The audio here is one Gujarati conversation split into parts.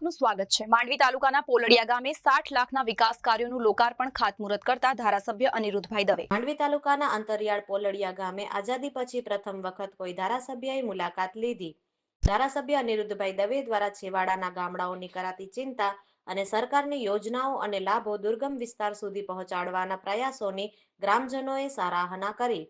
આપનું સ્વાગત છે। માંડવી તાલુકાના પોલડિયા ગામે 60 લાખના વિકાસ કાર્યોનું લોકાર્પણ ખાતમુહૂર્ત કરતા ધારાસભ્ય અનિરુદ્ધભાઈ દવે। માંડવી તાલુકાના અંતરિયાળ પોલડિયા ગામે આઝાદી પછી પ્રથમ વખત કોઈ ધારાસભ્યએ મુલાકાત લીધી। ધારાસભ્ય અનિરુદ્ધભાઈ દવે દ્વારા છેવાડાના ગામડાઓની કરાતી ચિંતા અને સરકારની યોજનાઓ અને લાભો દુર્ગમ વિસ્તાર સુધી પહોંચાડવાના પ્રયાસોની ગ્રામજનોએ સરાહના કરી।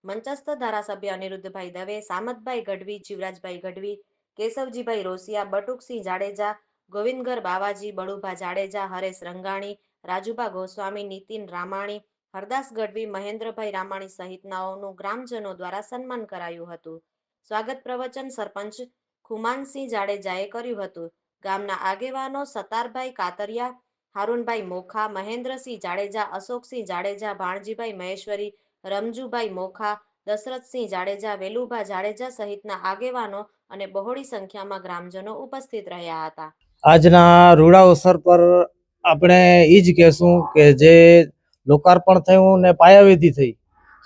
મંચસ્થ ધારાસભ્ય અનિરુદ્ધભાઈ દવે, સામતભાઈ ગઢવી, જીવરાજભાઈ ગઢવી, કેશવજીભાઈ રોસિયા, બટુકસિંહ જાડેજા, ગોવિંદગર બાવાજી, બળુભા જાડેજા, હરેશ રંગાણી, રાજુભા ગોસ્વામી, નીતિન રામાણી, હરદાસ ગઢવી, મહેન્દ્રભાઈ રામાણી સહિતનાઓનું ગ્રામજનો દ્વારા સન્માન કરાયું હતું। સ્વાગત પ્રવચન સરપંચ ખુમાનસિંહ જાડેજાએ કર્યું હતું। ગામના આગેવાનો સતારભાઈ કાતરિયા, હારૂનભાઈ મોખા, મહેન્દ્રસિંહ જાડેજા, અશોકસિંહ જાડેજા, ભાણજીભાઈ મહેશ્વરી, રમજુભાઈ મોખા, દશરથસિંહ જાડેજા, વેલુભા જાડેજા સહિતના આગેવાનો અને બહોળી સંખ્યામાં ગ્રામજનો ઉપસ્થિત રહ્યા હતા। આજના રૂડા અવસર પર આપણે એ જ કહેશું કે જે લોકાર્પણ થયું ને પાયાવિધિ થઈ,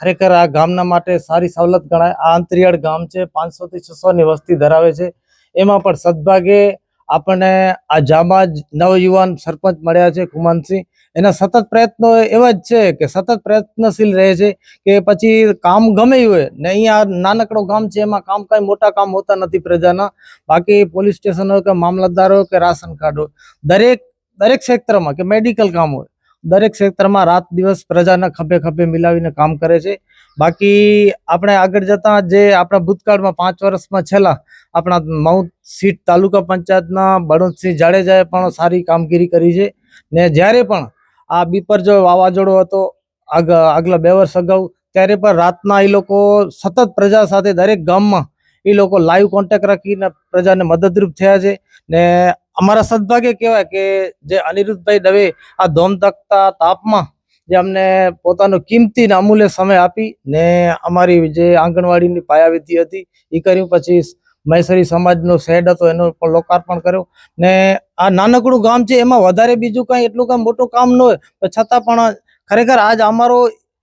ખરેખર આ ગામના માટે સારી સવલત ગણાય। આ અંતરિયાળ ગામ છે, 500 થી 600 ની વસ્તી ધરાવે છે। એમાં પણ સદભાગે આપણને આ જાબાજ નવયુવાન સરપંચ મળ્યા છે ખુમાનસિંહ। એના સતત પ્રયત્નો એવા જ છે કે સતત પ્રયત્નશીલ રહે છે કે પછી કામ ગમે હોય ને, અહીંયા નાનકડો ગામ છે, એમાં કામ કઈ મોટા કામ હોતા નથી પ્રજાના। બાકી પોલીસ સ્ટેશન હોય કે મામલતદાર હોય કે રાશન કાર્ડ હોય, દરેક ક્ષેત્રમાં કે મેડિકલ કામ હોય, દરેક ક્ષેત્રમાં રાત દિવસ પ્રજાના ખભે ખભે મિલાવીને કામ કરે છે। બાકી આપણે આગળ જતા જે આપણા ભૂતકાળમાં 5 વર્ષમાં છેલ્લા આપણા માઉન્ટ સીટ તાલુકા પંચાયતના બળવંતસિંહ જાડેજાએ પણ સારી કામગીરી કરી છે ને જ્યારે પણ આ બીપરજોય વાવાઝોડો હતો આગલા 2 વર્ષ અગાઉ, ત્યારે પણ રાતના એ લોકો સતત પ્રજા સાથે દરેક ગામમાં એ લોકો લાઈવ કોન્ટેક્ટ રાખીને પ્રજાને મદદરૂપ થયા છે ને અમારા સદભાગ્ય કહેવાય કે જે અનિરુદ્ધભાઈ દવે આ ધોમધકતા તાપમાં જે અમને પોતાનો કિંમતી ને અમૂલ્ય સમય આપી ને અમારી જે આંગણવાડીની પાયાવિધિ હતી એ કર્યું। પછી મહેશ્વરી સમાજનો શેડ હતો એનું પણ લોકાર્પણ કર્યું ને આ નાનકડું ગામ છે, એમાં વધારે બીજું કઈ એટલું કઈ મોટું કામ ન હોય, છતાં પણ ખરેખર આજ અમારો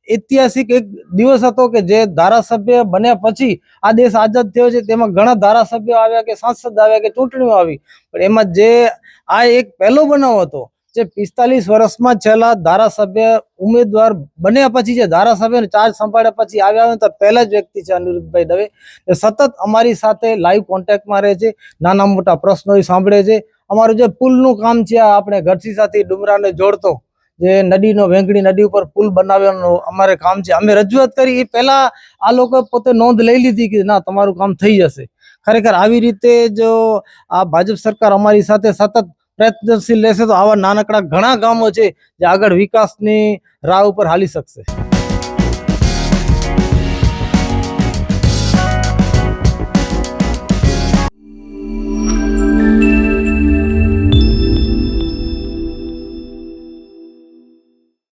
ઐતિહાસિક એક દિવસ હતો કે જે ધારાસભ્ય બન્યા પછી આ દેશ આઝાદ થયો છે। તેમાં ઘણા ધારાસભ્યો આવ્યા કે સાંસદ આવ્યા કે ચૂંટણીઓ આવી, પણ એમાં જે આ એક પહેલો બનાવ હતો જે 45 વર્ષમાં છેલ્લા ધારાસભ્ય ઉમેદવાર બન્યા પછી જે ધારાસભ્યનો ચાર્જ સંભાળ્યા પછી આવ્યા હોય તો પહેલા જ વ્યક્તિ છે અનિરુદ્ધભાઈ દવે। એ સતત અમારી સાથે લાઈવ કોન્ટેક્ટમાં રહે છે, નાના મોટા પ્રશ્નો સાંભળે છે। અમારું જે પુલનું કામ છે, આપણે ગઢસી સાથે ડુમરાને જોડતો જે નદીનો વેંગણી નદી ઉપર પુલ બનાવવાનું અમારે કામ છે, અમે રજૂઆત કરી એ પહેલા આ લોકો પોતે નોંધ લઈ લીધી કે ના તમારું કામ થઈ જશે। ખરેખર આવી રીતે જો આ ભાજપ સરકાર અમારી સાથે સતત પ્રયત્નશીલ રહેશે તો આવા નાનકડા ઘણા ગામો છે જે આગળ વિકાસની રાહ ઉપર હાલી શકશે।